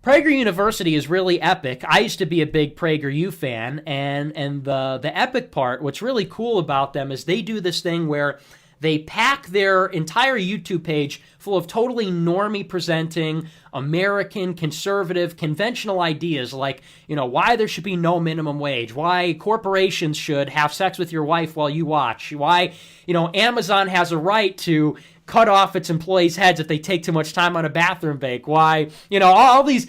Prager University is really epic. I used to be a big PragerU fan, and the epic part, what's really cool about them is they do this thing where they pack their entire YouTube page full of totally normie presenting American conservative conventional ideas like, why there should be no minimum wage, why corporations should have sex with your wife while you watch, why, Amazon has a right to cut off its employees' heads if they take too much time on a bathroom break. Why, all these,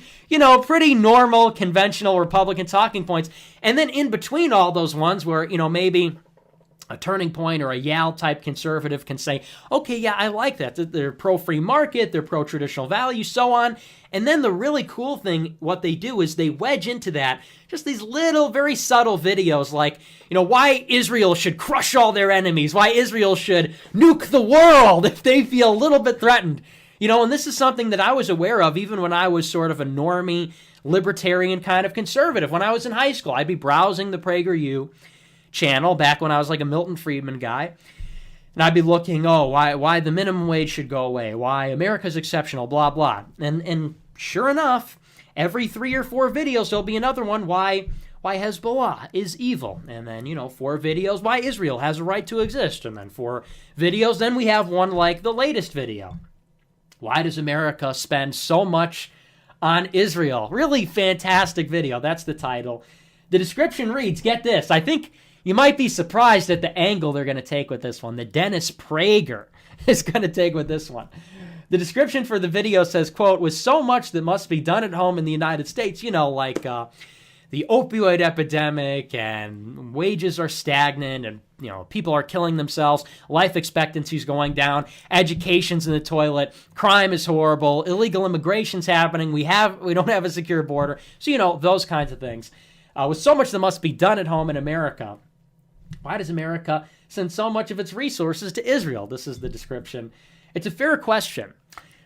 pretty normal, conventional Republican talking points. And then in between all those ones where, maybe a Turning Point or a Yale-type conservative can say, okay, yeah, I like that. They're pro-free market, they're pro-traditional values, so on. And then the really cool thing, what they do is they wedge into that just these little, very subtle videos like, why Israel should crush all their enemies, why Israel should nuke the world if they feel a little bit threatened. And this is something that I was aware of even when I was sort of a normie, libertarian kind of conservative. When I was in high school, I'd be browsing the PragerU channel back when I was like a Milton Friedman guy. And I'd be looking, why the minimum wage should go away, why America's exceptional, blah, blah. And sure enough, every 3 or 4 videos, there'll be another one, why Hezbollah is evil. And then, 4 videos, why Israel has a right to exist. And then 4 videos, then we have one like the latest video. Why does America spend so much on Israel? Really fantastic video. That's the title. The description reads, get this, I think you might be surprised at the angle they're going to take with this one. The Dennis Prager is going to take with this one. The description for the video says, quote, with so much that must be done at home in the United States, like the opioid epidemic and wages are stagnant and, people are killing themselves, life expectancy is going down, education's in the toilet, crime is horrible, illegal immigration's happening, we don't have a secure border. So, those kinds of things. With so much that must be done at home in America, why does America send so much of its resources to Israel? This is the description. It's a fair question.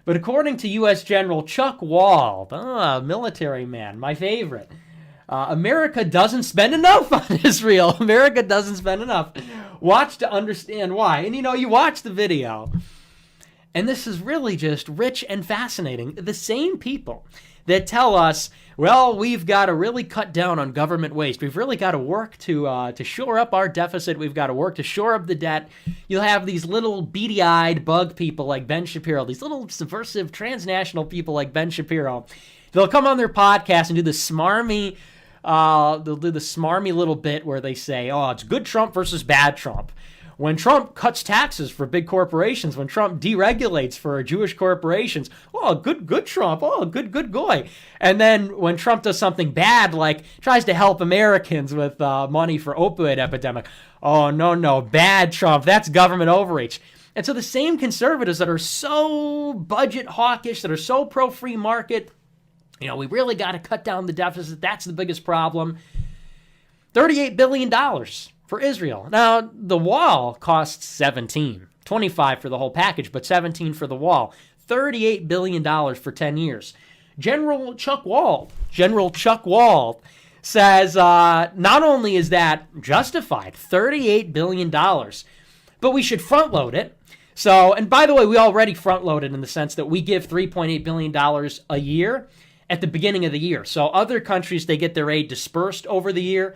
But according to U.S. General Chuck Wald, military man, my favorite, America doesn't spend enough on Israel. America doesn't spend enough. Watch to understand why. And you watch the video, and this is really just rich and fascinating. The same people that tell us, well, we've got to really cut down on government waste. We've really got to work to shore up our deficit. We've got to work to shore up the debt. You'll have these little beady-eyed bug people like Ben Shapiro, these little subversive transnational people like Ben Shapiro. They'll come on their podcast and do the smarmy, little bit where they say, it's good Trump versus bad Trump. When Trump cuts taxes for big corporations, when Trump deregulates for Jewish corporations, good Trump, good guy. And then when Trump does something bad, like tries to help Americans with money for opioid epidemic, no, bad Trump, that's government overreach. And so the same conservatives that are so budget hawkish, that are so pro-free market, we really got to cut down the deficit, that's the biggest problem. $38 billion. For Israel. Now, the wall costs 17, 25 for the whole package, but 17 for the wall. $38 billion for 10 years. General Chuck Wald says not only is that justified, $38 billion, but we should front load it. So, and by the way, we already front loaded in the sense that we give $3.8 billion a year at the beginning of the year. So other countries, they get their aid dispersed over the year.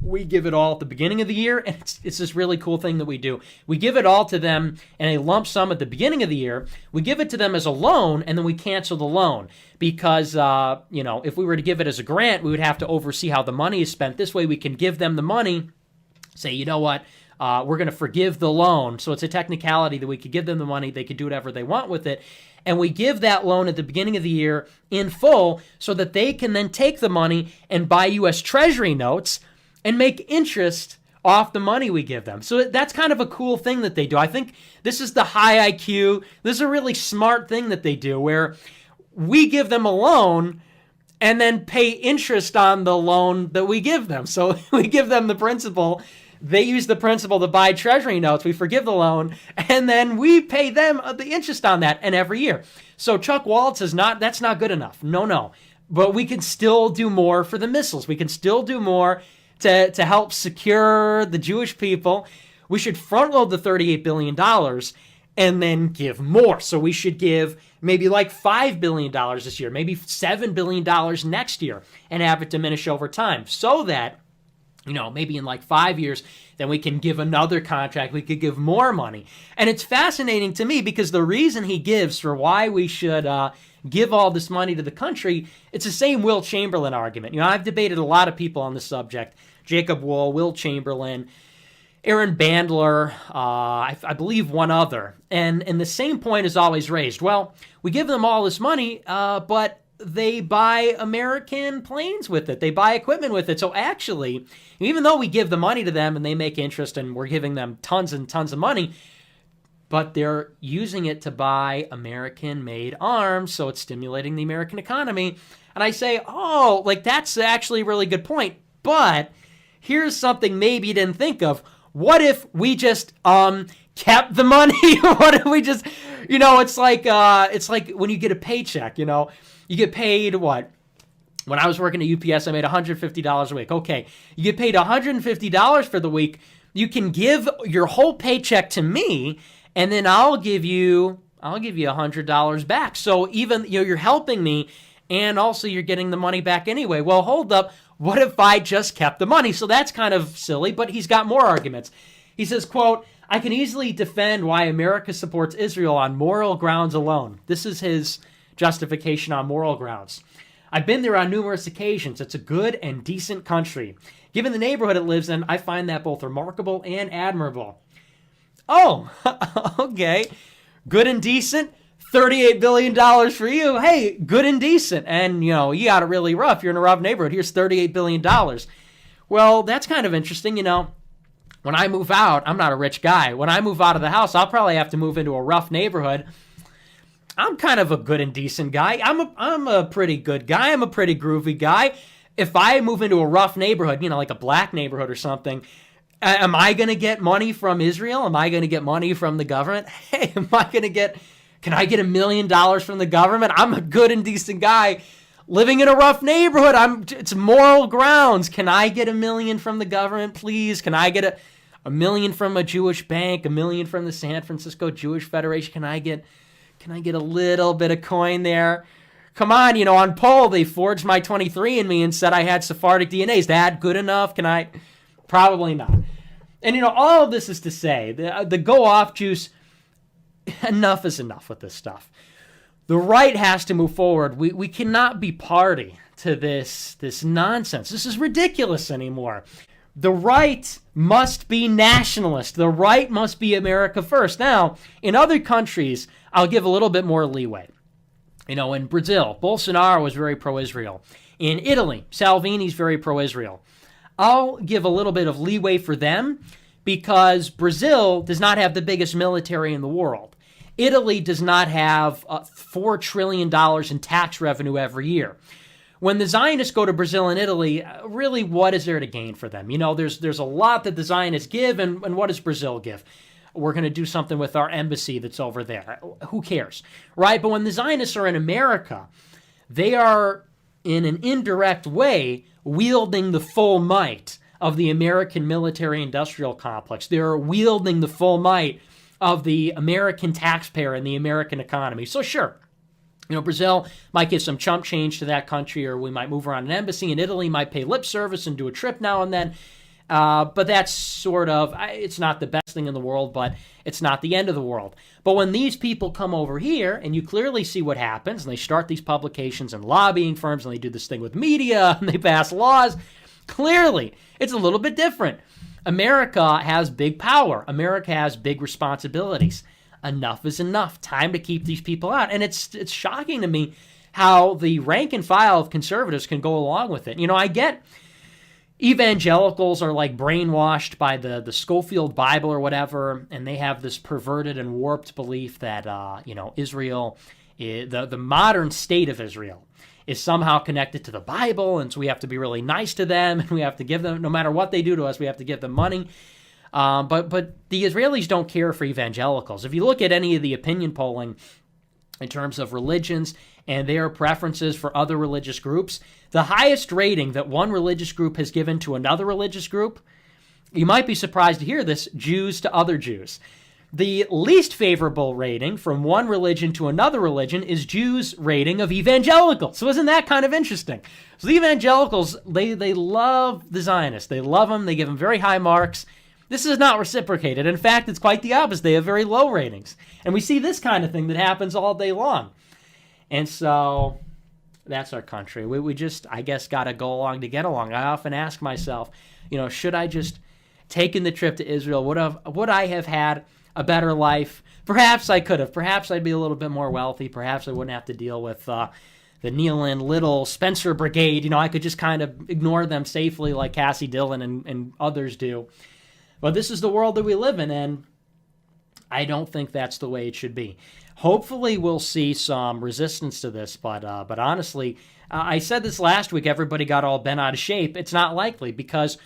We give it all at the beginning of the year, and it's this really cool thing that we do. We give it all to them in a lump sum at the beginning of the year. We give it to them as a loan, and then we cancel the loan because, if we were to give it as a grant, we would have to oversee how the money is spent. This way we can give them the money, say, you know what, we're going to forgive the loan. So it's a technicality that we could give them the money. They could do whatever they want with it. And we give that loan at the beginning of the year in full so that they can then take the money and buy U.S. Treasury notes and make interest off the money we give them. So that's kind of a cool thing that they do. I think this is the high IQ. This is a really smart thing that they do where we give them a loan and then pay interest on the loan that we give them. So we give them the principal. They use the principal to buy treasury notes. We forgive the loan, and then we pay them the interest on that, and every year. So Chuck Wald says, that's not good enough. No. But we can still do more for the missiles. We can still do more to help secure the Jewish people. We should front load the $38 billion and then give more. So we should give maybe like $5 billion this year, maybe $7 billion next year, and have it diminish over time so that, maybe in like 5 years, then we can give another contract. We could give more money. And it's fascinating to me because the reason he gives for why we should give all this money to the country, it's the same Will Chamberlain argument. I've debated a lot of people on this subject. Jacob Wool, Will Chamberlain, Aaron Bandler, I believe one other. And the same point is always raised. Well, we give them all this money, but they buy American planes with it. They buy equipment with it. So actually, even though we give the money to them and they make interest and we're giving them tons and tons of money, but they're using it to buy American-made arms, so it's stimulating the American economy. And I say, that's actually a really good point. But here's something maybe you didn't think of. What if we just kept the money? What if we just, it's like when you get a paycheck, you get paid what? When I was working at UPS, I made $150 a week. Okay, you get paid $150 for the week. You can give your whole paycheck to me, and then I'll give you $100 back. So even you're helping me, and also you're getting the money back anyway. Well, hold up. What if I just kept the money? So that's kind of silly, but he's got more arguments. He says, quote, I can easily defend why America supports Israel on moral grounds alone. This is his justification on moral grounds. I've been there on numerous occasions. It's a good and decent country. Given the neighborhood it lives in, I find that both remarkable and admirable. Oh, okay. Good and decent. $38 billion for you. Hey, good and decent. And, you got it really rough. You're in a rough neighborhood. Here's $38 billion. Well, that's kind of interesting. When I move out, I'm not a rich guy. When I move out of the house, I'll probably have to move into a rough neighborhood. I'm kind of a good and decent guy. I'm a pretty good guy. I'm a pretty groovy guy. If I move into a rough neighborhood, like a black neighborhood or something, am I going to get money from Israel? Am I going to get money from the government? Hey, can I get $1 million from the government? I'm a good and decent guy living in a rough neighborhood. It's moral grounds. Can I get $1 million from the government, please? Can I get a million from a Jewish bank, $1 million from the San Francisco Jewish Federation? Can I get a little bit of coin there? Come on, on poll, they forged my 23andMe and said I had Sephardic DNA. Is that good enough? Can I? Probably not. And, all of this is to say, the go-off juice, enough is enough with this stuff. The right has to move forward. We cannot be party to this nonsense. This is ridiculous anymore. The right must be nationalist. The right must be America first. Now, in other countries, I'll give a little bit more leeway. In Brazil, Bolsonaro was very pro-Israel. In Italy, Salvini's very pro-Israel. I'll give a little bit of leeway for them because Brazil does not have the biggest military in the world. Italy does not have $4 trillion in tax revenue every year. When the Zionists go to Brazil and Italy, really, what is there to gain for them? There's a lot that the Zionists give, and what does Brazil give? We're going to do something with our embassy that's over there. Who cares, right? But when the Zionists are in America, they are, in an indirect way, wielding the full might of the American military-industrial complex. They're wielding the full might of the American taxpayer and the American economy. So sure, Brazil might give some chump change to that country, or we might move around an embassy, and Italy might pay lip service and do a trip now and then. But that's sort of, it's not the best thing in the world, but it's not the end of the world. But when these people come over here, and you clearly see what happens, and they start these publications and lobbying firms, and they do this thing with media, and they pass laws, clearly, it's a little bit different. America has big power. America has big responsibilities. Enough is enough. Time to keep these people out. And it's shocking to me how the rank and file of conservatives can go along with it. I get evangelicals are like brainwashed by the Schofield Bible or whatever, and they have this perverted and warped belief that, Israel, the modern state of Israel, is somehow connected to the Bible, and so we have to be really nice to them, and we have to give them, no matter what they do to us, we have to give them money. But the Israelis don't care for evangelicals. If you look at any of the opinion polling in terms of religions and their preferences for other religious groups, the highest rating that one religious group has given to another religious group, you might be surprised to hear this, Jews to other Jews. The least favorable rating from one religion to another religion is Jews' rating of evangelicals. So isn't that kind of interesting? So the evangelicals, they love the Zionists. They love them. They give them very high marks. This is not reciprocated. In fact, it's quite the opposite. They have very low ratings. And we see this kind of thing that happens all day long. And so that's our country. We just, I guess, got to go along to get along. I often ask myself, should I just taken the trip to Israel? Would I have had a better life? Perhaps I could have. Perhaps I'd be a little bit more wealthy. Perhaps I wouldn't have to deal with the Nealon, Little, Spencer Brigade. I could just kind of ignore them safely like Cassie Dillon and others do. But this is the world that we live in, and I don't think that's the way it should be. Hopefully we'll see some resistance to this, but honestly, I said this last week, everybody got all bent out of shape. It's not likely because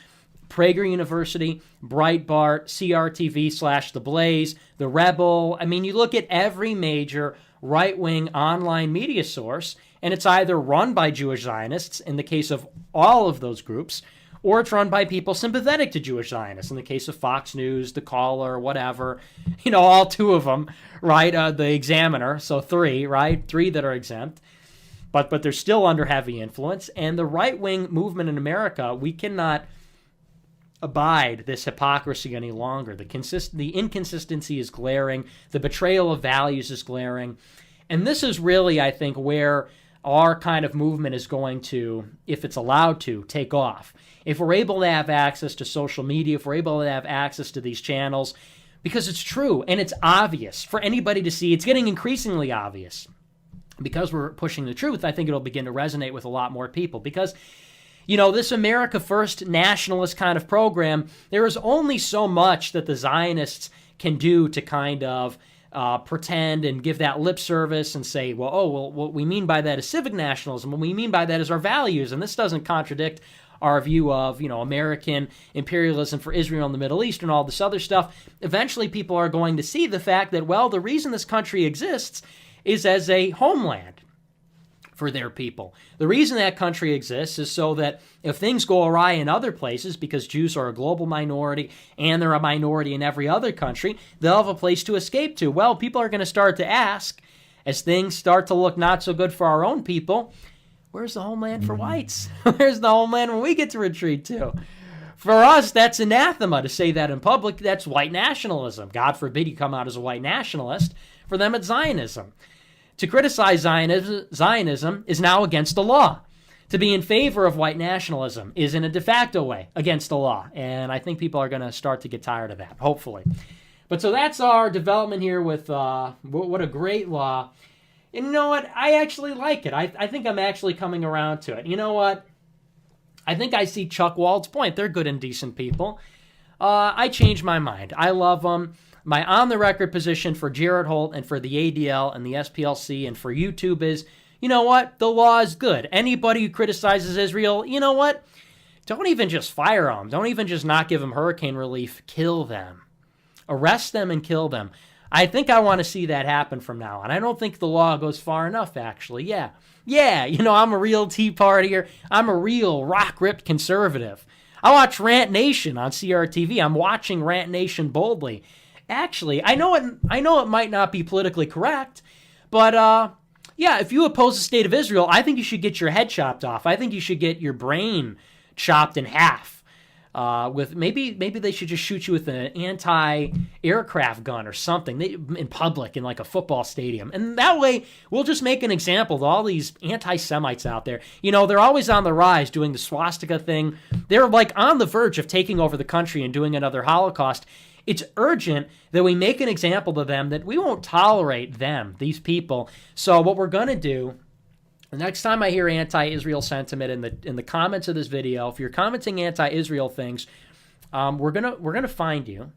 Prager University, Breitbart, CRTV / The Blaze, The Rebel. I mean, you look at every major right-wing online media source, and it's either run by Jewish Zionists, in the case of all of those groups, or it's run by people sympathetic to Jewish Zionists, in the case of Fox News, The Caller, whatever. All two of them, right? The Examiner, so three, right? Three that are exempt. But they're still under heavy influence. And the right-wing movement in America, we cannot abide this hypocrisy any longer. The inconsistency is glaring. The betrayal of values is glaring. And this is really, I think, where our kind of movement is going to, if it's allowed to, take off. If we're able to have access to social media, if we're able to have access to these channels, because it's true and it's obvious for anybody to see. It's getting increasingly obvious. Because we're pushing the truth, I think it'll begin to resonate with a lot more people. Because this America First nationalist kind of program, there is only so much that the Zionists can do to kind of pretend and give that lip service and say, well, what we mean by that is civic nationalism. What we mean by that is our values. And this doesn't contradict our view of, American imperialism for Israel and the Middle East and all this other stuff. Eventually, people are going to see the fact that, the reason this country exists is as a homeland for their people. The reason that country exists is so that if things go awry in other places, because Jews are a global minority and they're a minority in every other country, they'll have a place to escape to. Well, people are going to start to ask, as things start to look not so good for our own people, where's the homeland for whites? Where's the homeland when we get to retreat to? For us, that's anathema to say that in public. That's white nationalism. God forbid you come out as a white nationalist. For them, it's Zionism. To criticize Zionism is now against the law. To be in favor of white nationalism is in a de facto way against the law. And I think people are going to start to get tired of that, hopefully. But so that's our development here with what a great law. And you know what? I actually like it. I think I'm actually coming around to it. You know what? I think I see Chuck Wald's point. They're good and decent people. I changed my mind. I love them. My on-the-record position for Jared Holt and for the ADL and the SPLC and for YouTube is, you know what? The law is good. Anybody who criticizes Israel, you know what? Don't even just fire them. Don't even just not give them hurricane relief. Kill them. Arrest them and kill them. I think I want to see that happen from now on. I don't think the law goes far enough, actually. Yeah, I'm a real Tea Partier. I'm a real rock-ripped conservative. I watch Rant Nation on CRTV. I'm watching Rant Nation boldly. Actually, I know it might not be politically correct, but if you oppose the state of Israel, I think you should get your head chopped off. I think you should get your brain chopped in half. With maybe they should just shoot you with an anti-aircraft gun or something in public in like a football stadium. And that way, we'll just make an example of all these anti-Semites out there. They're always on the rise doing the swastika thing. They're like on the verge of taking over the country and doing another Holocaust. It's urgent that we make an example of them, that we won't tolerate them, these people. So what we're going to do, the next time I hear anti-Israel sentiment in the comments of this video, if you're commenting anti-Israel things, we're gonna find you.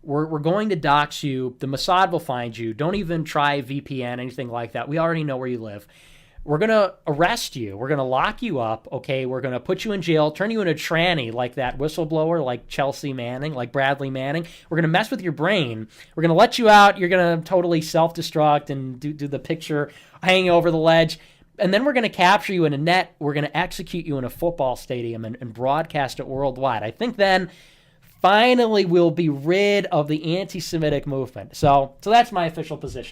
We're going to dox you. The Mossad will find you. Don't even try VPN, anything like that. We already know where you live. We're going to arrest you. We're going to lock you up, okay? We're going to put you in jail, turn you into a tranny like that whistleblower, like Chelsea Manning, like Bradley Manning. We're going to mess with your brain. We're going to let you out. You're going to totally self-destruct and do the picture hanging over the ledge. And then we're going to capture you in a net. We're going to execute you in a football stadium and broadcast it worldwide. I think then finally we'll be rid of the anti-Semitic movement. So that's my official position.